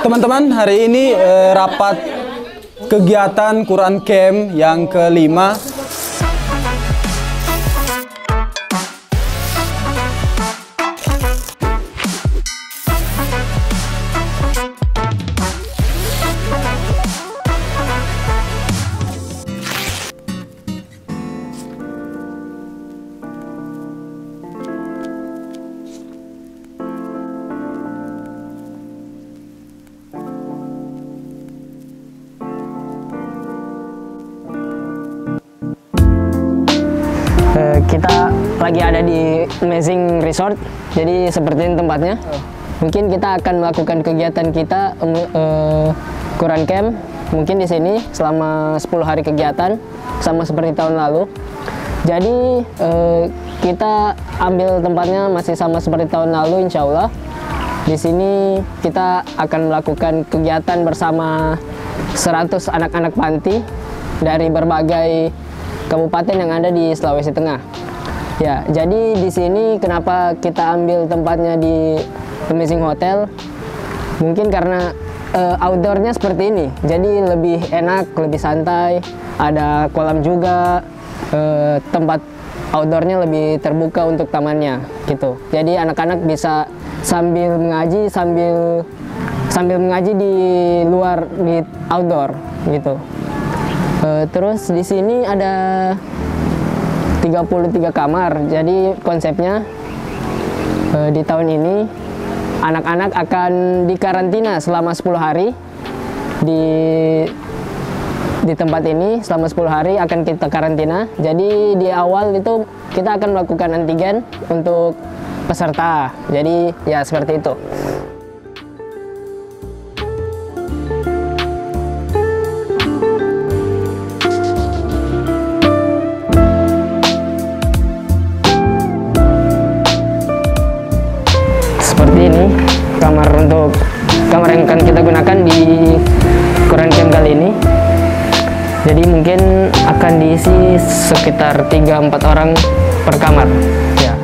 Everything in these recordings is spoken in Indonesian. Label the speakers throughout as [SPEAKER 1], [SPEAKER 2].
[SPEAKER 1] Teman-teman, hari ini rapat kegiatan Quran Camp yang kelima.
[SPEAKER 2] Kita lagi ada di Amazing Resort, jadi seperti ini tempatnya. Mungkin kita akan melakukan kegiatan kita Quran Camp, mungkin di sini selama 10 hari kegiatan, sama seperti tahun lalu. Jadi kita ambil tempatnya masih sama seperti tahun lalu, insya Allah. Di sini kita akan melakukan kegiatan bersama 100 anak-anak panti dari berbagai kabupaten yang ada di Sulawesi Tengah. Ya, jadi di sini kenapa kita ambil tempatnya di Amazing Hotel? Mungkin karena outdoornya seperti ini, jadi lebih enak, lebih santai. Ada kolam juga, tempat outdoornya lebih terbuka untuk tamannya, gitu. Jadi anak-anak bisa sambil mengaji, sambil mengaji di luar, di outdoor, gitu. Terus di sini ada 33 kamar. Jadi konsepnya di tahun ini anak-anak akan dikarantina selama 10 hari di tempat ini. Selama 10 hari akan kita karantina. Jadi di awal itu kita akan melakukan antigen untuk peserta. Jadi ya seperti itu. Seperti ini kamar yang akan kita gunakan di Quran Camp kali ini. Jadi mungkin akan diisi sekitar 3-4 orang per kamar ya.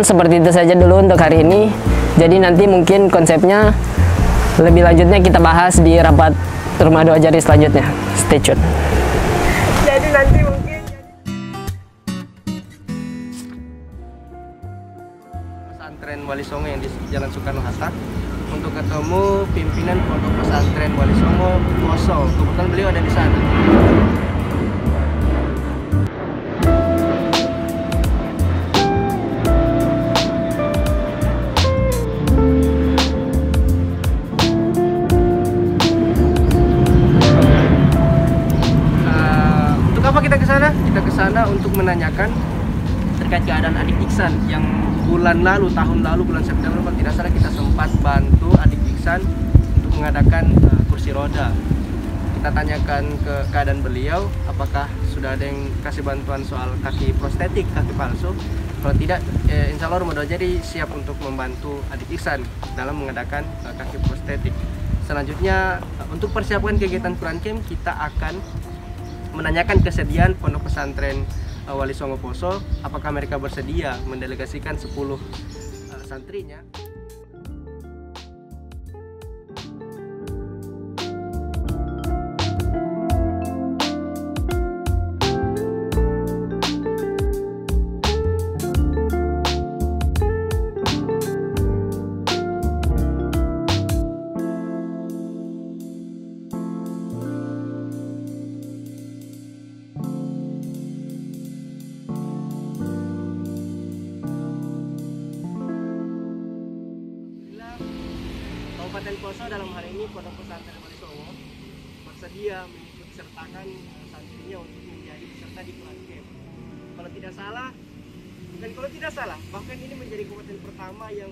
[SPEAKER 2] Seperti itu saja dulu untuk hari ini. Jadi nanti mungkin konsepnya lebih lanjutnya kita bahas di rapat Rumah Doa Jari selanjutnya. Stay tune.
[SPEAKER 3] Jadi nanti mungkin pesantren Wali Songo yang di Jalan Soekarno-Hatta untuk ketemu pimpinan Pondok Pesantren Wali Songo Poso. Kebetulan beliau ada di sana. Kita ke sana untuk menanyakan terkait keadaan adik Iksan yang bulan September kalau tidak salah kita sempat bantu adik Iksan untuk mengadakan kursi roda. Kita tanyakan ke keadaan beliau, apakah sudah ada yang kasih bantuan soal kaki prostetik, kaki palsu. Kalau tidak, insya Allah Rumah Doa Jari siap untuk membantu adik Iksan dalam mengadakan kaki prostetik. Selanjutnya, untuk persiapan kegiatan Quran Camp, kita akan menanyakan kesediaan Pondok Pesantren Wali Songo Poso, apakah mereka bersedia mendelegasikan 10 santrinya. Kabupaten Poso dalam hal ini Pondok Pesantren Wali Songo bersedia mengikut sertakan santrinya untuk menjadi peserta di Quran Camp. Kalau tidak salah, bahkan ini menjadi kabupaten pertama yang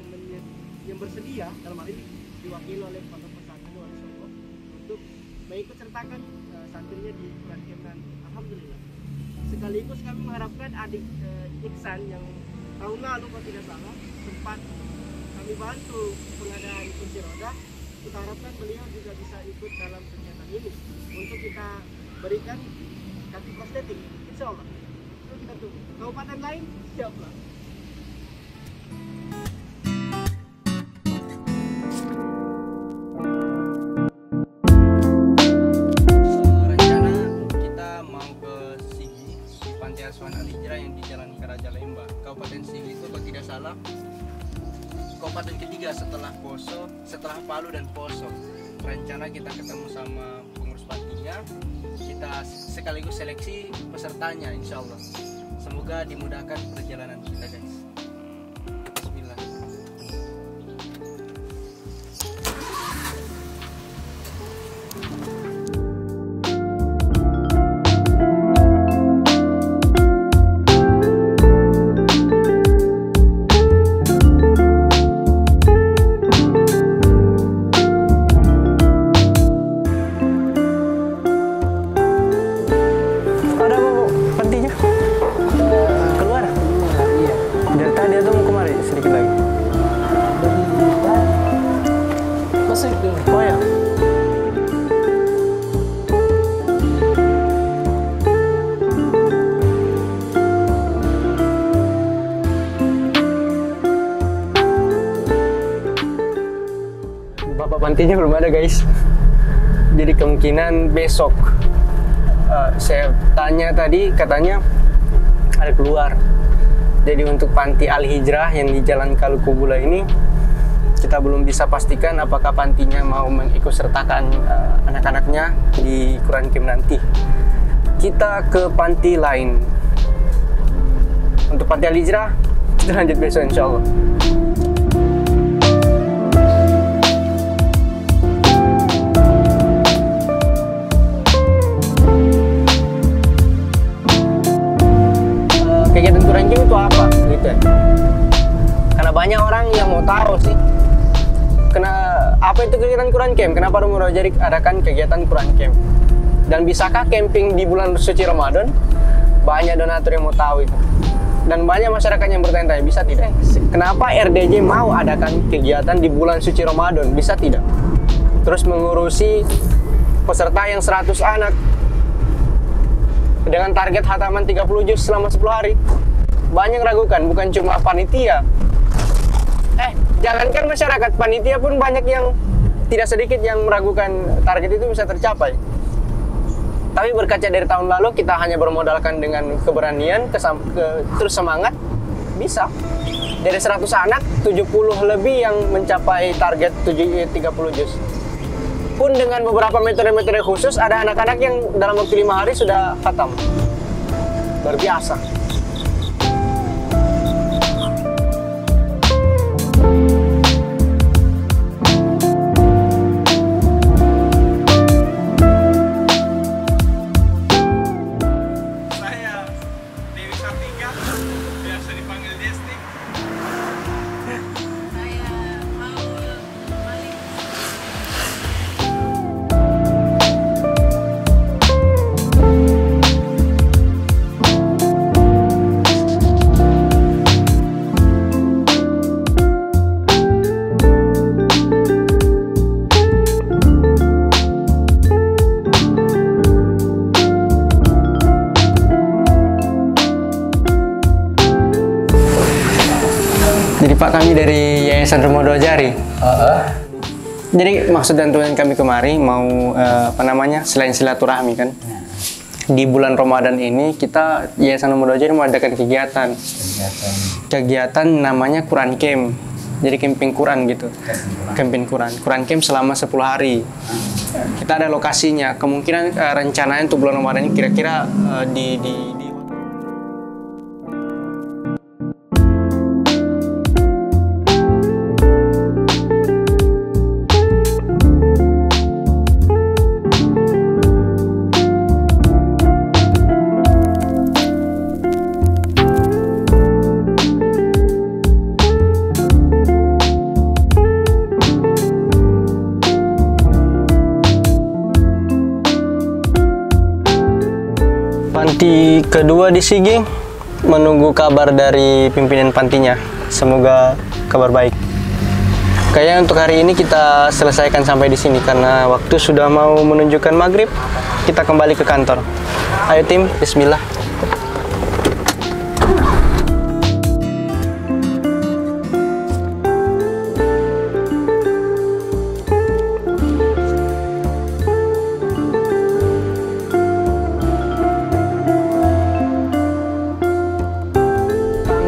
[SPEAKER 3] bersedia dalam hal ini diwakili oleh Pondok Pesantren Wali Songo untuk mengikut sertakan santrinya di Quran Camp nanti. Alhamdulillah. Sekaligus kami mengharapkan adik Iksan yang tahun lalu kalau tidak salah sempat kami bantu pengadaan kursi roda. Kita harapkan beliau juga bisa ikut dalam kegiatan ini untuk kita berikan kaki prostetik, insya Allah. Itu kita tunggu. Kabupaten lain siap lah. Rencana kita mau ke Sigi, di Pantai Asuhan Al Hijrah yang di Jalan Karaja Lembah, Kabupaten Sigi itu kalau tidak salah kabupaten ketiga setelah Poso, setelah Palu dan Poso. Rencana kita ketemu sama pengurus pantinya, kita sekaligus seleksi pesertanya, insya Allah. Semoga dimudahkan perjalanan kita, guys. Bismillah. Bapak pantinya belum ada, guys. Jadi kemungkinan besok. Saya tanya tadi, katanya ada keluar. Jadi untuk panti Al Hijrah yang di Jalan Kalukubula ini, kita belum bisa pastikan apakah pantinya mau mengikutsertakan anak-anaknya di Quran Camp nanti. Kita ke panti lain. Untuk panti Al Hijrah kita lanjut besok, insya Allah. Kegiatan Quran Camp itu apa gitu ya? Karena banyak orang yang mau tahu sih, apa itu kegiatan Quran Camp, kenapa Romo Rojari adakan kegiatan Quran Camp, dan bisakah camping di bulan suci Ramadan? Banyak donatur yang mau tahu itu, dan banyak masyarakat yang bertanya-tanya, bisa tidak? Kenapa RDJ mau adakan kegiatan di bulan suci Ramadan? Bisa tidak? Terus mengurusi peserta yang 100 anak dengan target hataman 30 juz selama 10 hari. Banyak ragukan, bukan cuma panitia. Jangankan masyarakat, panitia pun banyak yang tidak sedikit yang meragukan target itu bisa tercapai. Tapi berkaca dari tahun lalu, kita hanya bermodalkan dengan keberanian, terus semangat, bisa. Dari 100 anak, 70 lebih yang mencapai target 30 juz. Pun dengan beberapa metode-metode khusus, ada anak-anak yang dalam waktu 5 hari sudah khatam. Luar biasa.
[SPEAKER 4] Saya Dewi Sartika, biasa dipanggil Desti.
[SPEAKER 5] Saya Paul Malik.
[SPEAKER 3] Jadi Pak, kami dari Yayasan Romo Rojari. Jadi maksud dan tujuan kami kemari mau selain silaturahmi kan. Di bulan Ramadan ini kita Yayasan Romo Rojari mengadakan kegiatan namanya Quran Camp. Jadi camping Quran gitu. Camping Quran Camp selama 10 hari. Kita ada lokasinya. Kemungkinan rencananya untuk bulan Ramadan ini kira-kira di
[SPEAKER 6] panti kedua di Sigi, menunggu kabar dari pimpinan pantinya. Semoga kabar baik. Kayaknya untuk hari ini kita selesaikan sampai di sini karena waktu sudah mau menunjukkan maghrib. Kita kembali ke kantor. Ayo tim, bismillah.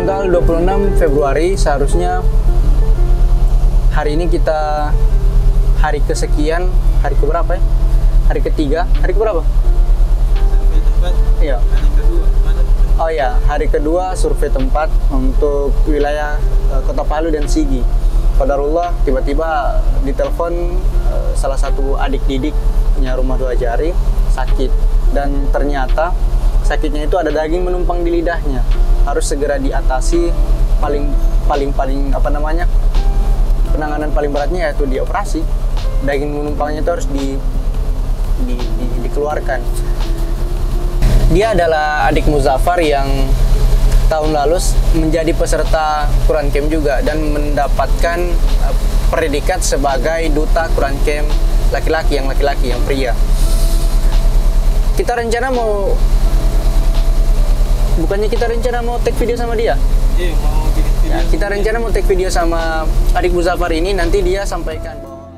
[SPEAKER 1] Tanggal 26 Februari seharusnya hari ini kita hari kesekian, hari keberapa ya? Hari ketiga, hari keberapa? Iya. Oh ya, hari kedua survei tempat untuk wilayah Kota Palu dan Sigi. Qadarullah tiba-tiba ditelepon salah satu adik didiknya Rumah Dua Jari sakit dan ternyata sakitnya itu ada daging menumpang di lidahnya. Harus segera diatasi, paling apa namanya, penanganan paling beratnya yaitu dioperasi. Daging menumpangnya itu harus dikeluarkan. Dia adalah adik Muzaffar yang tahun lalu menjadi peserta Quran Camp juga dan mendapatkan predikat sebagai duta Quran Camp laki-laki yang pria. Kita rencana mau take video sama dia.
[SPEAKER 4] Iya, mau bikin video.
[SPEAKER 1] Ya, kita rencana mau take video sama adik Muzaffar ini, nanti dia sampaikan bahwa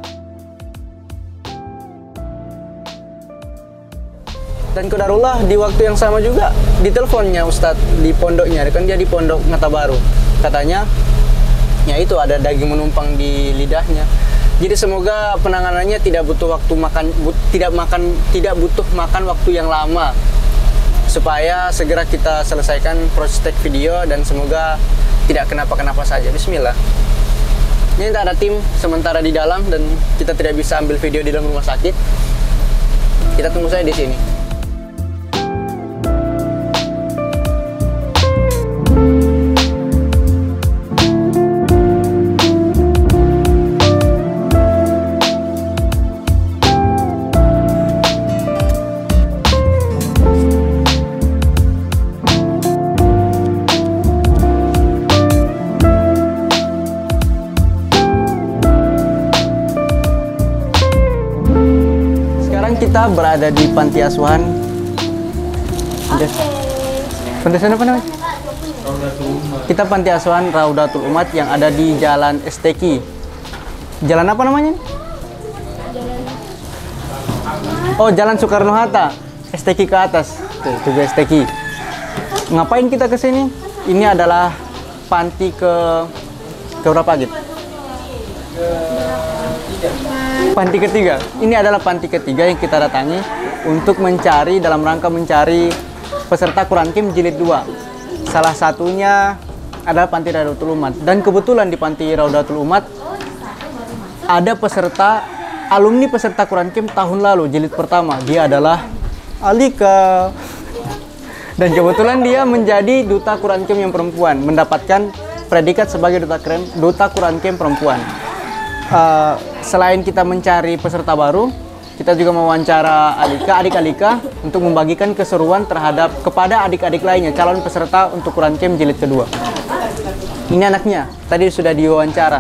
[SPEAKER 1] dan qadarullah di waktu yang sama juga diteleponnya Ustadz di pondoknya, kan dia di pondok Ngata Baru. Katanya ya itu ada daging menumpang di lidahnya. Jadi semoga penanganannya tidak butuh waktu tidak butuh makan waktu yang lama, supaya segera kita selesaikan proses take video dan semoga tidak kenapa-kenapa saja. Bismillah. Ini tak ada tim sementara di dalam dan kita tidak bisa ambil video di dalam rumah sakit. Kita tunggu saja di sini. Kita berada di panti asuhan. Panti asuhan apa namanya? Kita panti asuhan Raudatul Umat yang ada di Jalan STQ. Jalan apa namanya? Oh, Jalan Soekarno-Hatta. STQ ke atas. Tuh STQ. Ngapain kita ke sini? Ini adalah panti ke berapa gitu? Panti ketiga. Ini adalah panti ketiga yang kita datangi untuk dalam rangka mencari peserta Quran Camp Jilid 2. Salah satunya adalah Panti Raudatul Umat. Dan kebetulan di Panti Raudatul Umat ada alumni peserta Quran Camp tahun lalu Jilid pertama. Dia adalah Alika. Dan kebetulan dia menjadi duta Quran Camp yang perempuan, mendapatkan predikat sebagai duta Quran Camp perempuan. Selain kita mencari peserta baru, kita juga mewawancara adik Alika untuk membagikan keseruan kepada adik-adik lainnya, calon peserta untuk Quran Camp Jilid kedua. Ini anaknya, tadi sudah diwawancara.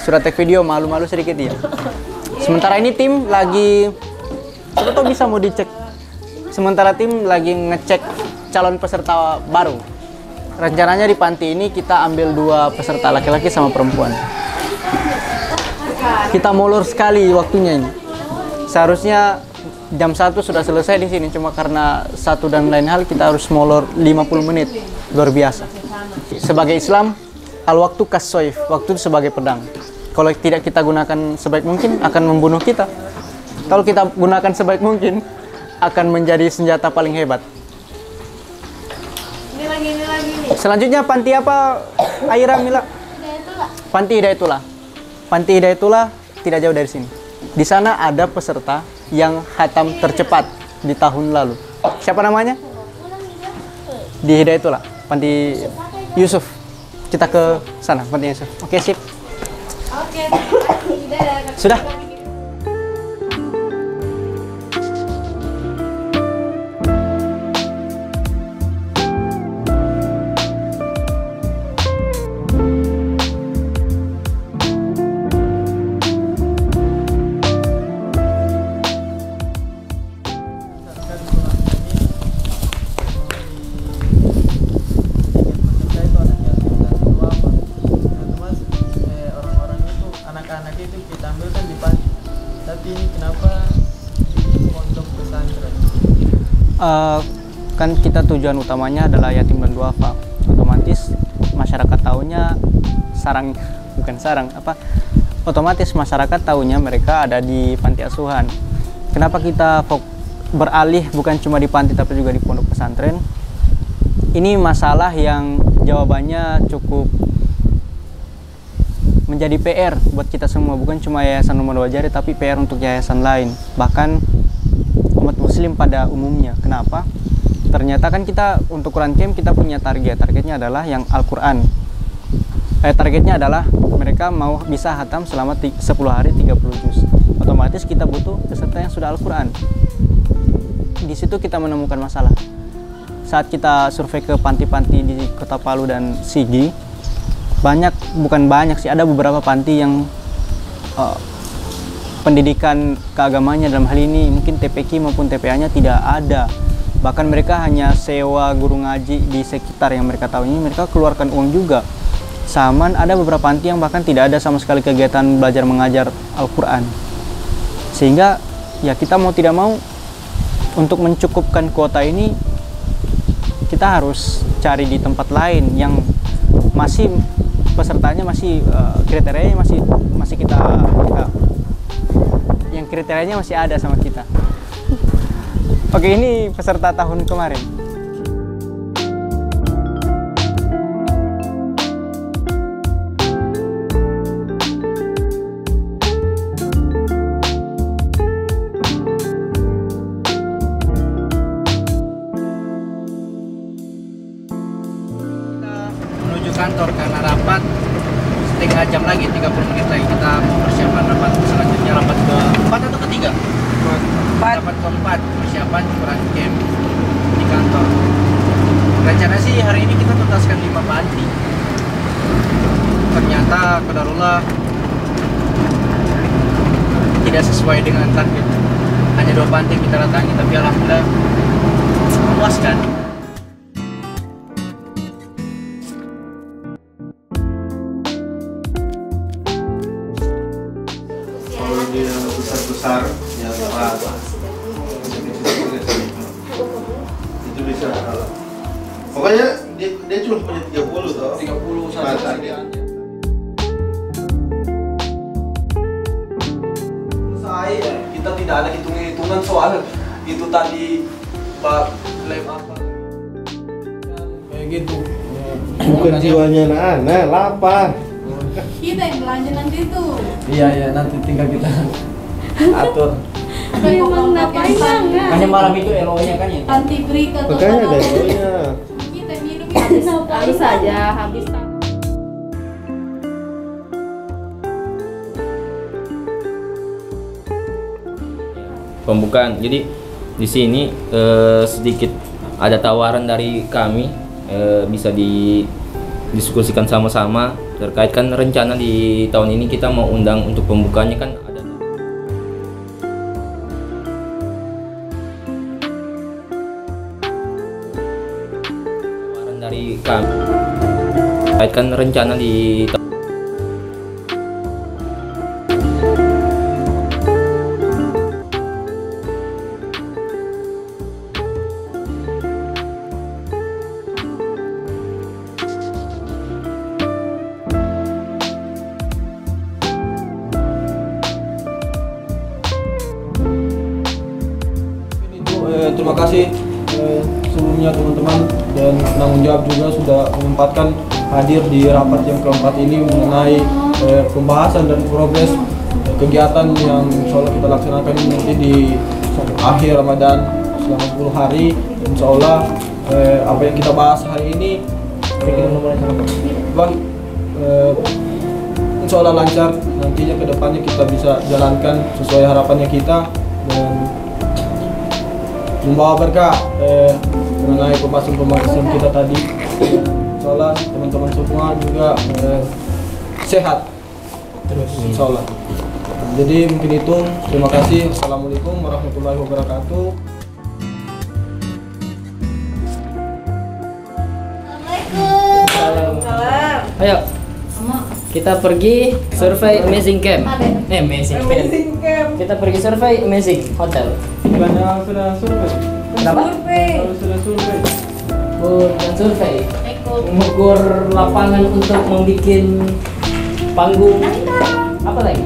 [SPEAKER 1] Sudah take video, malu-malu sedikit dia. Sementara ini tim lagi, coba bisa mau dicek. Sementara tim lagi ngecek calon peserta baru. Rencananya di panti ini kita ambil 2 peserta laki-laki sama perempuan. Kita molor sekali waktunya ini. Seharusnya jam 1 sudah selesai di sini, cuma karena satu dan lain hal kita harus molor 50 menit. Luar biasa. Sebagai Islam, al-waktu kas-soif, waktu itu sebagai pedang. Kalau tidak kita gunakan sebaik mungkin akan membunuh kita. Kalau kita gunakan sebaik mungkin akan menjadi senjata paling hebat.
[SPEAKER 5] Ini lagi.
[SPEAKER 1] Selanjutnya panti apa, Aira Mila? Panti Hidayatullah. Panti Hidayatullah tidak jauh dari sini. Di sana ada peserta yang khatam tercepat di tahun lalu. Siapa namanya? Di Hidayatullah, Panti Yusuf. Kita ke sana, Panti Yusuf. Oke, sip.
[SPEAKER 5] Oke.
[SPEAKER 1] Sudah?
[SPEAKER 7] sini kenapa di pondok pesantren?
[SPEAKER 1] Kan kita tujuan utamanya adalah yatim dan duafa. Otomatis masyarakat taunya otomatis masyarakat taunya mereka ada di panti asuhan. Kenapa kita beralih bukan cuma di panti tapi juga di pondok pesantren? Ini masalah yang jawabannya cukup menjadi PR buat kita semua, bukan cuma Yayasan Nomor 2 Jari tapi PR untuk yayasan lain, bahkan umat muslim pada umumnya. Kenapa? Ternyata kan kita untuk Quran Camp kita punya targetnya adalah yang Al-Quran. Targetnya adalah mereka mau bisa hatam selama 10 hari 30 juz. Otomatis kita butuh peserta yang sudah Al-Quran. Di situ kita menemukan masalah. Saat kita survei ke panti-panti di Kota Palu dan Sigi, bukan banyak sih, ada beberapa panti yang pendidikan keagamanya dalam hal ini mungkin TPQ maupun TPA-nya tidak ada. Bahkan mereka hanya sewa guru ngaji di sekitar yang mereka tahu, ini mereka keluarkan uang juga. Sama ada beberapa panti yang bahkan tidak ada sama sekali kegiatan belajar mengajar Al-Quran. Sehingga ya kita mau tidak mau untuk mencukupkan kuota ini kita harus cari di tempat lain yang masih pesertanya masih kriterianya masih kita yang kriterianya masih ada sama kita. Oke, ini peserta tahun kemarin.
[SPEAKER 3] Menuju kantor karena rapat setengah jam lagi, 30 menit lagi kita mau persiapan rapat selanjutnya, rapat keempat atau ketiga? Rapat keempat persiapan Quran Camp di kantor. Rencana sih hari ini kita tuntaskan 5 panti. Ternyata qadarullah tidak sesuai dengan target. Hanya 2 panti yang kita datangi, tapi alhamdulillah memuaskan.
[SPEAKER 4] Kalau dia besar-besar ya apa itu bisa pokoknya dia cuma punya 30 toh
[SPEAKER 3] 30
[SPEAKER 7] Selesai ya, kita tidak ada hitungan soal itu tadi lab apa kayak gitu.
[SPEAKER 4] bukan jiwanya anak lapar.
[SPEAKER 5] Kita yang belanja nanti tuh.
[SPEAKER 7] Iya nanti tinggal kita atur.
[SPEAKER 5] Memang ngapain enggak?
[SPEAKER 1] Hanya malam itu LO-nya kan ya?
[SPEAKER 5] Anti break atau
[SPEAKER 4] Makanya
[SPEAKER 5] apa?
[SPEAKER 4] ada nya.
[SPEAKER 5] Kita minum habis saja, habis tahun.
[SPEAKER 8] Pembukaan. Jadi di sini sedikit ada tawaran dari kami, bisa didiskusikan sama-sama terkait kan rencana di tahun ini kita mau undang untuk pembukaannya kan ada tawaran dari kami terkait kan rencana di
[SPEAKER 7] Terima kasih sebelumnya teman-teman dan penanggung jawab juga sudah menyempatkan hadir di rapat yang keempat ini mengenai pembahasan dan progres kegiatan yang insya Allah kita laksanakan nanti di akhir Ramadan selama 10 hari. Insya Allah apa yang kita bahas hari ini insya Allah lancar, nantinya ke depannya kita bisa jalankan sesuai harapannya kita dan membawa berkah mengenai pembahasan kita tadi. Insyaallah teman-teman semua juga sehat terus insyaallah. Jadi mungkin itu, terima kasih. Assalamualaikum warahmatullahi wabarakatuh.
[SPEAKER 5] Assalamualaikum.
[SPEAKER 2] Ayo, kita pergi survei Amazing Camp. Amazing Camp. Kita pergi survei Amazing Hotel.
[SPEAKER 7] Bukannya sudah survei?
[SPEAKER 2] Kenapa?
[SPEAKER 7] Kalau sudah survei.
[SPEAKER 2] Bukan survei. Mengukur lapangan untuk membuat panggung. Apa lagi?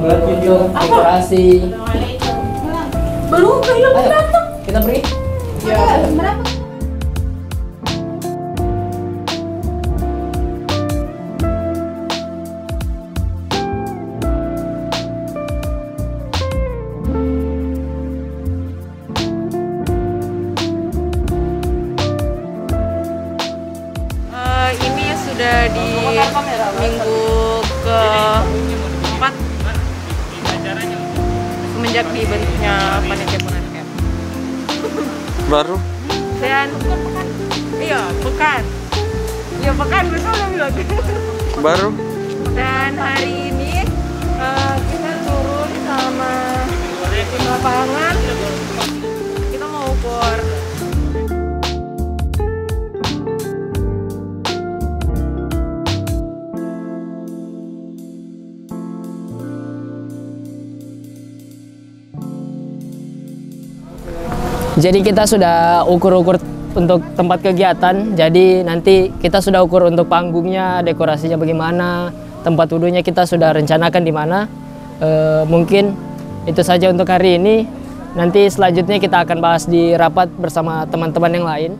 [SPEAKER 2] Untuk dekorasi.
[SPEAKER 5] Belum
[SPEAKER 2] Ayo, kita pergi.
[SPEAKER 5] berapa?
[SPEAKER 9] Ini sudah di minggu ke-4 semenjak dibentuknya panitia Kuran Camp.
[SPEAKER 6] Baru?
[SPEAKER 9] Dan iya pekan besok udah bilang.
[SPEAKER 6] Baru?
[SPEAKER 9] Dan hari ini kita turun sama tim lapangan. Kita mau ukur.
[SPEAKER 2] Jadi kita sudah ukur-ukur untuk tempat kegiatan. Jadi nanti kita sudah ukur untuk panggungnya, dekorasinya bagaimana, tempat wudhunya kita sudah rencanakan di mana. Mungkin itu saja untuk hari ini. Nanti selanjutnya kita akan bahas di rapat bersama teman-teman yang lain.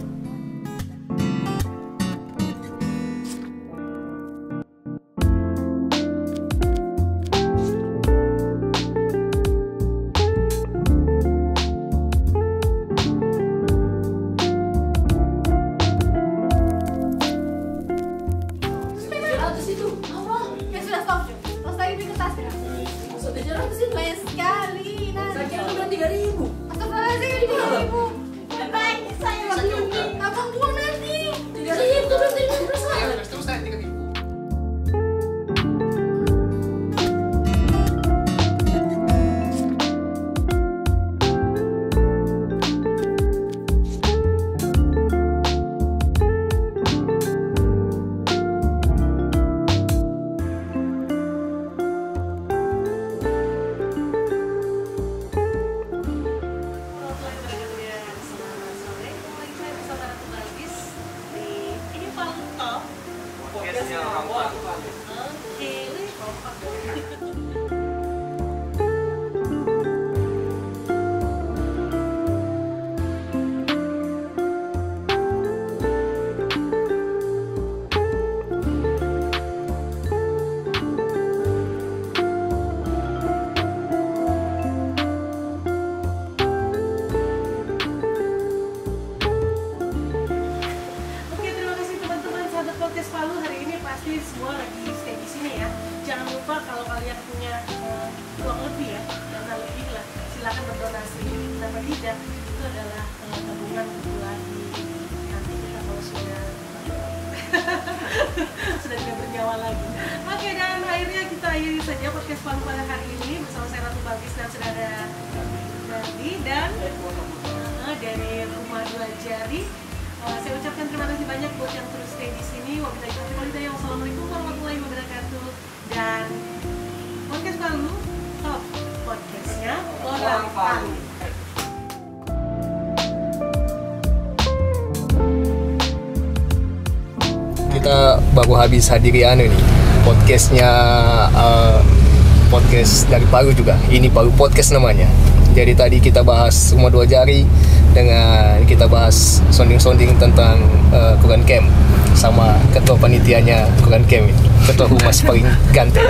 [SPEAKER 5] Semua lagi stay di sini ya. Jangan lupa kalau kalian punya uang lebih ya, dana lebih lah, silakan berdonasi. Kenapa tidak? Itu adalah tabungan buat nanti kita kalau sudah tidak bernyawa lagi. Oke, dan akhirnya kita akhiri saja podcast Palu pada hari ini bersama saya Ratu Bagis dan sudah ada Dandi dan dari Rumah Dua Jari. Saya ucapkan terima kasih banyak buat yang terus stay di sini. Wabillahi taufiq wal hidayah. Wassalamualaikum warahmatullahi wabarakatuh. Dan podcast Palu, top podcastnya orang Palu.
[SPEAKER 10] Kita baru habis hadiri nih podcastnya, podcast dari Palu juga. Ini Palu Podcast namanya. Jadi tadi kita bahas Rumah Dua Jari dengan kita bahas sounding-sounding tentang Quran Camp sama ketua panitianya Quran Camp, ketua humas paling ganteng.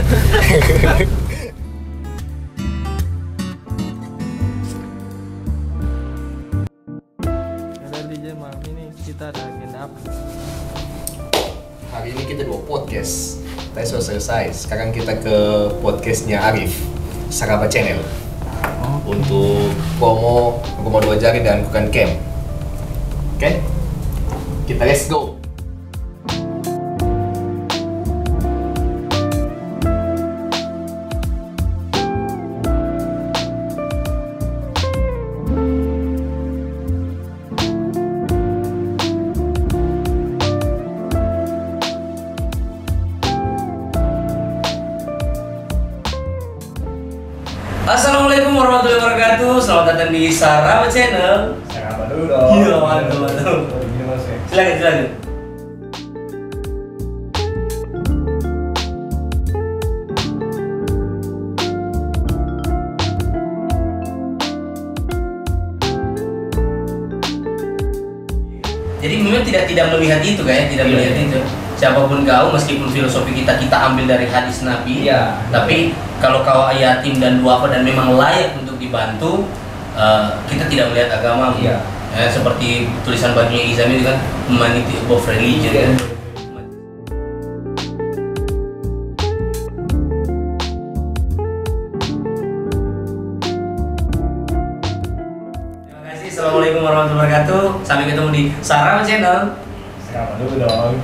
[SPEAKER 7] Jadi malam ini kita ada agenda apa?
[SPEAKER 10] Hari ini kita 2 podcast. Tadi sudah selesai. Sekarang kita ke podcastnya Arif, Saraba Channel. Untuk promo Rumah Dua Jari dan Quran Camp. Oke? Kita let's go.
[SPEAKER 11] Assalamualaikum warahmatullahi wabarakatuh. Selamat datang di Saraba Channel.
[SPEAKER 10] Saraba dulu dong.
[SPEAKER 11] Iya, mantap. Silakan. Jadi memang tidak melihat itu tidak melihat itu. Siapapun kau, meskipun filosofi kita ambil dari hadis Nabi, tapi kalau kau yatim dan duafa dan memang layak untuk dibantu, kita tidak melihat agama. Seperti tulisan bajunya Izami itu kan, humanity above religion kan. Terima kasih. Assalamualaikum warahmatullahi wabarakatuh. Sampai ketemu di Saraba Channel.
[SPEAKER 10] Saraba dulu dong.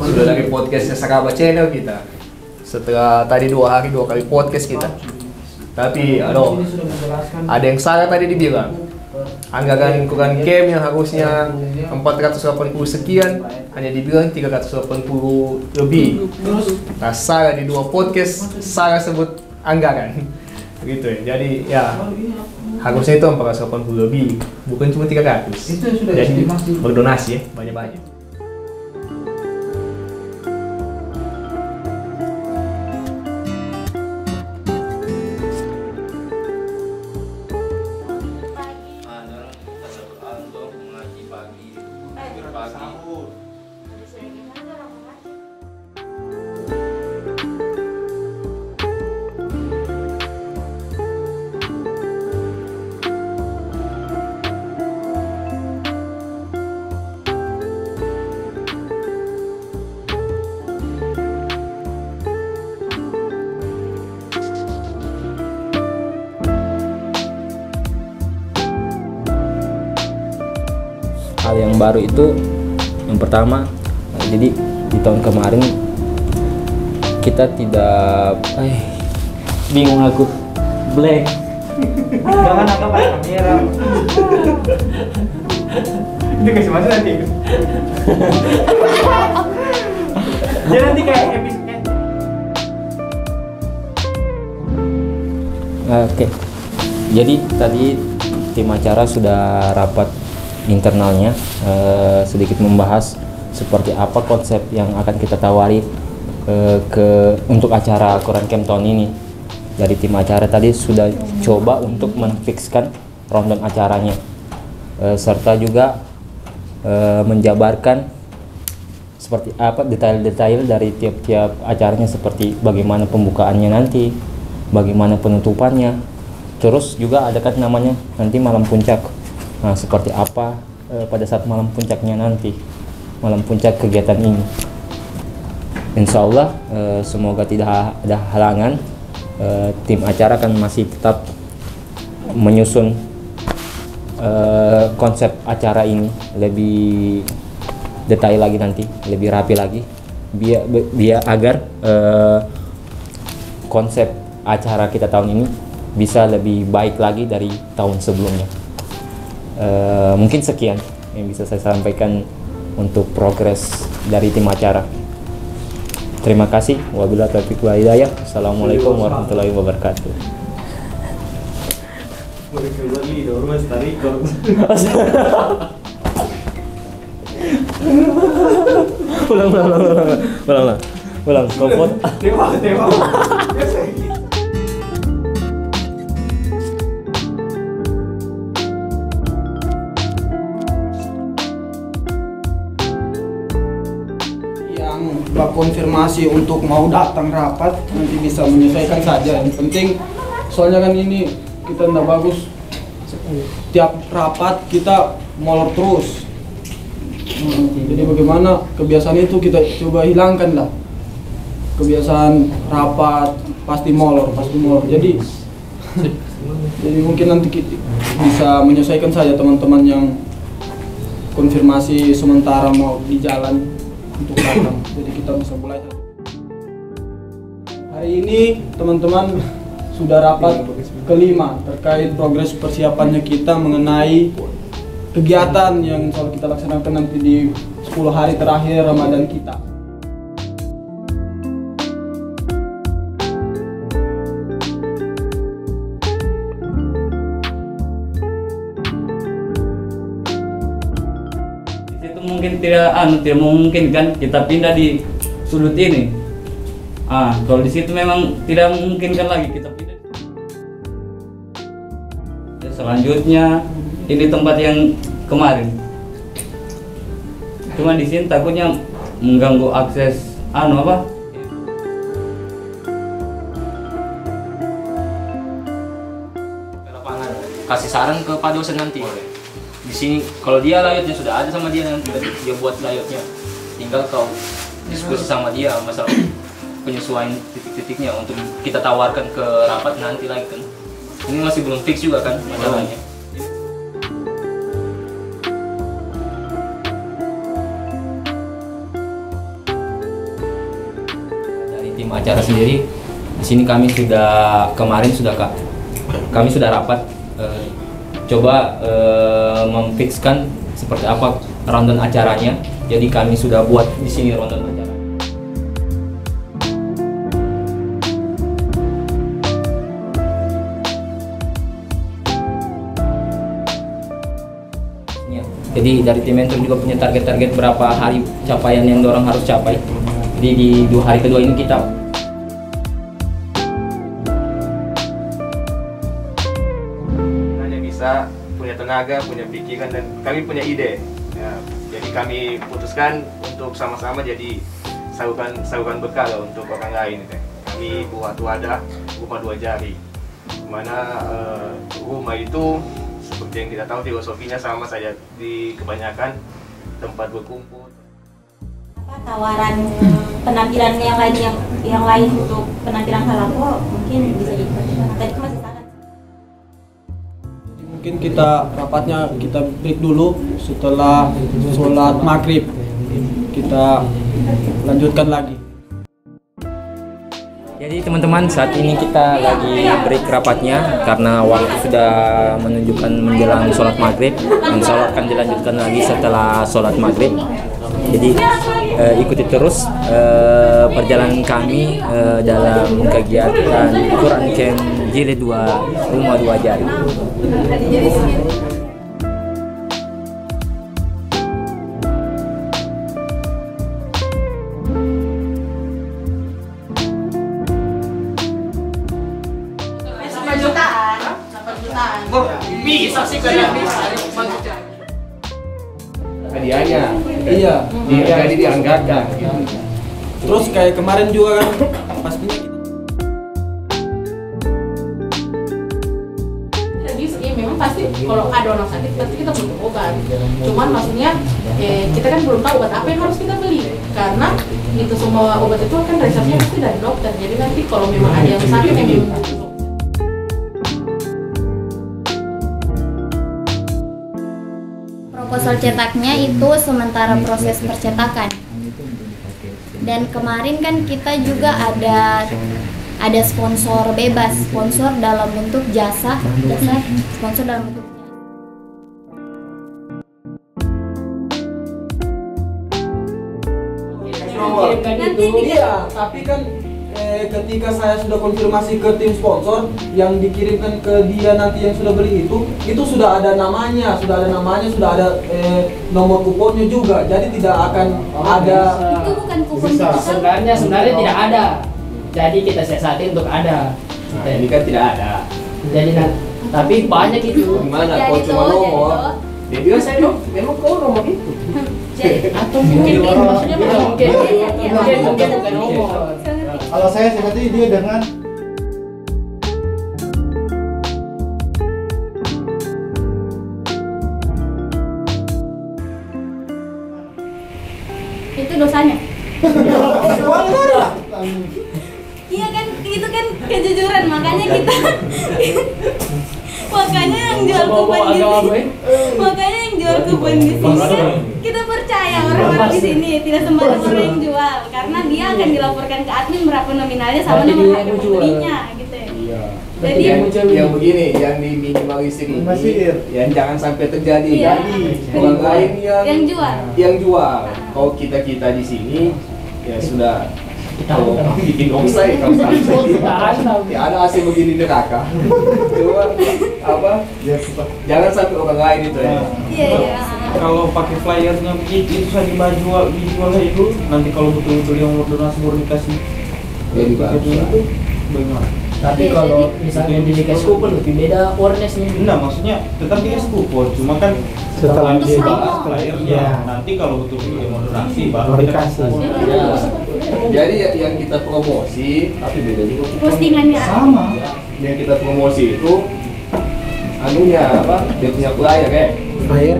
[SPEAKER 10] Sudah lagi podcastnya Saraba Channel kita. Setelah tadi 2 kali podcast kita. Tapi ada yang salah tadi dibilang. Anggaran Quran Camp yang harusnya 480 sekian hanya dibilang 380 lebih. Nah, salah di 2 podcast, salah sebut anggaran. Gitu ya. Jadi ya harusnya itu 480 lebih, bukan cuma 300. Jadi berdonasi ya, banyak-banyak.
[SPEAKER 8] Hal yang baru itu yang pertama, jadi di tahun kemarin kita tidak bingung aku blank.
[SPEAKER 1] Jangan angkat pakai kamera. Itu kasih masuk nanti. Dia nanti kayak episode.
[SPEAKER 8] Oke. Jadi tadi tim acara sudah rapat internalnya, sedikit membahas seperti apa konsep yang akan kita tawari untuk acara Quran Camp tahun ini. Dari tim acara tadi sudah coba untuk menfikskan rundown acaranya, serta juga menjabarkan seperti apa detail-detail dari tiap-tiap acaranya, seperti bagaimana pembukaannya nanti, bagaimana penutupannya, terus juga ada kan namanya nanti malam puncak. Nah, seperti apa pada saat malam puncaknya nanti, malam puncak kegiatan ini. Insya Allah semoga tidak ada halangan. Tim acara kan masih tetap menyusun konsep acara ini lebih detail lagi nanti, lebih rapi lagi, biar agar konsep acara kita tahun ini bisa lebih baik lagi dari tahun sebelumnya. Mungkin sekian yang bisa saya sampaikan untuk progres dari tim acara. Terima kasih. Wabillahi taufiq wal hidayah. Assalamualaikum warahmatullahi wabarakatuh. Ulang. Kompot. Tema.
[SPEAKER 7] Konfirmasi untuk mau datang rapat nanti bisa menyesuaikan saja. Yang penting soalnya kan ini kita tidak bagus tiap rapat kita molor terus. Jadi bagaimana kebiasaan itu kita coba hilangkan lah. Kebiasaan rapat pasti molor. Jadi mungkin nanti kita bisa menyesuaikan saja teman-teman yang konfirmasi sementara mau di jalan untuk datang. Jadi kita bisa mulai. Hari ini teman-teman sudah rapat kelima terkait progres persiapannya kita mengenai kegiatan yang selalu kita laksanakan nanti di 10 hari terakhir Ramadan kita.
[SPEAKER 12] mungkin tidak memungkinkan kita pindah di sudut ini. Kalau di situ memang tidak memungkinkan lagi kita pindah. Selanjutnya ini tempat yang kemarin. Cuma di sini takutnya mengganggu akses
[SPEAKER 8] kasih saran ke Pak dosen nanti. Di sini kalau dia layoutnya sudah ada sama dia, dia buat layoutnya, tinggal kau diskusi sama dia masalah penyesuaian titik-titiknya untuk kita tawarkan ke rapat nanti lagi kan. Ini masih belum fix juga kan masalahnya. Dari tim acara sendiri di sini kami sudah kami sudah rapat coba memfixkan seperti apa rundown acaranya. Jadi kami sudah buat di sini rundown acara. Jadi dari tim mentor juga punya target-target berapa hari capaian yang dorang harus capai. Jadi di 2 hari kedua ini kita
[SPEAKER 10] hanya bisa punya tenaga, punya pikiran, dan kami punya ide. Ya, jadi kami putuskan untuk sama-sama jadi saluran bekal untuk orang lain. Kami buat wadah rumah 2 jari, dimana rumah itu seperti yang kita tahu filosofinya sama saja, di kebanyakan tempat berkumpul.
[SPEAKER 13] Tawaran penampilan yang lain untuk penampilan halako mungkin bisa dipertimbangkan. Tadi masih saran.
[SPEAKER 7] Mungkin rapatnya kita break dulu, setelah sholat maghrib kita lanjutkan lagi.
[SPEAKER 8] Jadi teman-teman, saat ini kita lagi break rapatnya karena waktu sudah menunjukkan menjelang sholat maghrib, dan sholat akan dilanjutkan lagi setelah sholat maghrib. Jadi ikuti terus perjalanan kami dalam kegiatan Quran Camp Jilid 2 Rumah 2 Jari.
[SPEAKER 3] Bisa sih kayak bisa.
[SPEAKER 10] Hadiahnya,
[SPEAKER 7] iya,
[SPEAKER 10] jadi dianggarkan.
[SPEAKER 7] Terus kayak kemarin juga kan pastinya
[SPEAKER 9] memang pasti kalau ada orang sakit pasti kita butuh obat. Cuman maksudnya kita kan belum tahu obat apa yang harus kita beli, karena itu semua obat itu kan resepnya pasti dari dokter. Jadi nanti kalau memang ada yang sakit yang memang
[SPEAKER 13] Proposal cetaknya itu sementara proses percetakan. Dan kemarin kan kita juga ada sponsor bebas, sponsor dalam bentuk jasa, sponsor dalam bentuk
[SPEAKER 7] iya, tapi kan ketika saya sudah konfirmasi ke tim sponsor yang dikirimkan ke dia nanti yang sudah beli itu sudah ada namanya, sudah ada nomor kuponnya juga, jadi tidak akan ada.
[SPEAKER 13] Itu bukan kupon.
[SPEAKER 2] Sebenarnya tidak ada. Jadi kita siasatin untuk ada.
[SPEAKER 10] Nah, ini kan tidak ada.
[SPEAKER 2] Jadi tapi banyak itu.
[SPEAKER 10] Gimana? Kau cuma nomor. Jadi saya dong, memang kau nomor itu.
[SPEAKER 2] Atau mungkin maksudnya mungkin bukan nomor.
[SPEAKER 4] Kalau saya seperti dia dengan
[SPEAKER 13] itu dosanya. Iya kan, itu kan kejujuran, makanya kita makanya yang jual kupon di sini, makanya yang jual kupon di sini kan kita percaya orang-orang di sini, tidak sembarang orang yang jual, karena dia akan dilaporkan ke admin berapa nominalnya sama nomor HP pembelinya gitu ya.
[SPEAKER 10] Iya.
[SPEAKER 13] Jadi
[SPEAKER 10] yang begini, yang diminimalisir ini, yang jangan sampai terjadi.
[SPEAKER 13] Iya.
[SPEAKER 10] Orang lain yang jual. Kalau kita di sini ya sudah bikin offside kalau ya ada AC begini neraka. Coba jangan sampai orang lain itu ya.
[SPEAKER 13] Iya.
[SPEAKER 7] kalau pakai flyernya begitu itu saya dijual itu nanti kalau betul-betul yang mau donasi baru dikasih tiketnya itu bagaimana?
[SPEAKER 2] Tapi kalau misalnya dikasih kupon lebih beda warnanya.
[SPEAKER 7] Enggak, maksudnya tetap dikasih kupon, cuma kan setelah dia bahas flyernya nanti kalau betul-betul dia mau donasi baru dikasih.
[SPEAKER 10] Jadi yang kita promosi tapi beda juga
[SPEAKER 13] Postingannya
[SPEAKER 10] sama. Yang kita promosi itu anunya apa? Dia punya flyer kayak
[SPEAKER 2] Flyer.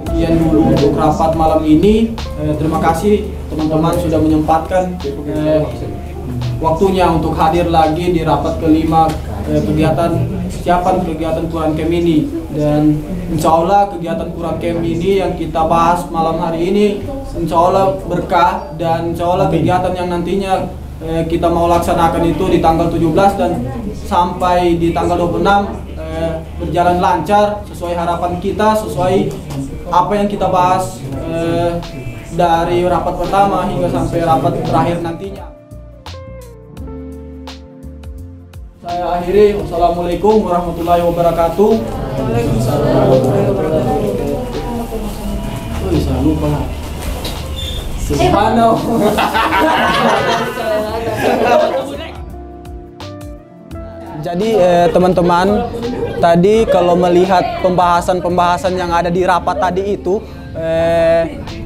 [SPEAKER 7] Sekian dulu untuk rapat malam ini. Terima kasih teman-teman sudah menyempatkan waktunya untuk hadir lagi di rapat kelima persiapan kegiatan Quran Camp ini. Dan insya Allah kegiatan Quran Camp ini yang kita bahas malam hari ini insya Allah berkah, dan insya Allah kegiatan yang nantinya kita mau laksanakan itu di tanggal 17 dan sampai di tanggal 26 berjalan lancar sesuai harapan kita, sesuai apa yang kita bahas dari rapat pertama hingga sampai rapat terakhir nantinya. Saya akhiri. Wassalamualaikum warahmatullahi wabarakatuh. Waalaikumsalam warahmatullahi wabarakatuh. Saya lupa. Subhanallah. Jadi teman-teman, tadi kalau melihat pembahasan-pembahasan yang ada di rapat tadi itu,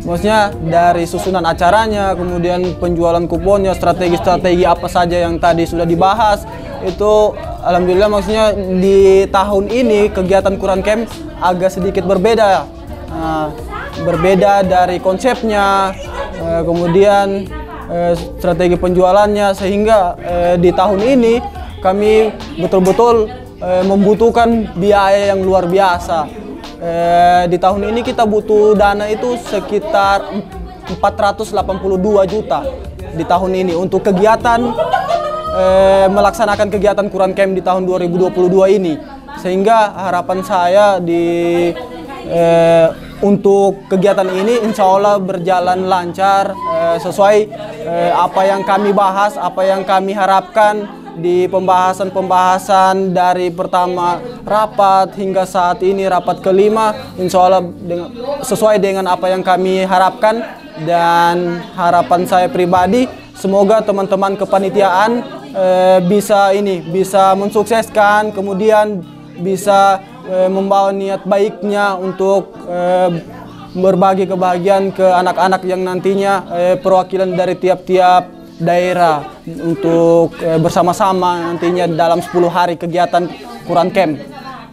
[SPEAKER 7] maksudnya dari susunan acaranya, kemudian penjualan kuponnya, strategi-strategi apa saja yang tadi sudah dibahas, itu alhamdulillah maksudnya di tahun ini kegiatan Quran Camp agak sedikit berbeda. Berbeda dari konsepnya, kemudian strategi penjualannya, sehingga di tahun ini kami betul-betul membutuhkan biaya yang luar biasa. Di tahun ini kita butuh dana itu sekitar 482 juta di tahun ini untuk kegiatan melaksanakan kegiatan Quran Camp di tahun 2022 ini. Sehingga harapan saya untuk kegiatan ini insya Allah berjalan lancar sesuai apa yang kami bahas, apa yang kami harapkan di pembahasan-pembahasan dari pertama rapat hingga saat ini rapat kelima, insya Allah sesuai dengan apa yang kami harapkan. Dan harapan saya pribadi, semoga teman-teman kepanitiaan bisa mensukseskan, kemudian bisa membawa niat baiknya untuk berbagi kebahagiaan ke anak-anak yang nantinya perwakilan dari tiap-tiap daerah untuk bersama-sama nantinya dalam 10 hari kegiatan Quran Camp.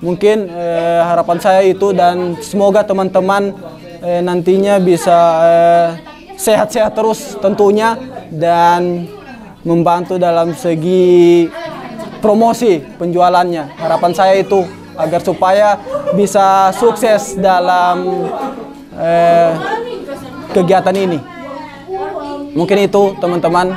[SPEAKER 7] Mungkin harapan saya itu, dan semoga teman-teman nantinya bisa sehat-sehat terus tentunya, dan membantu dalam segi promosi penjualannya. Harapan saya itu agar supaya bisa sukses dalam kegiatan ini. Mungkin itu teman-teman.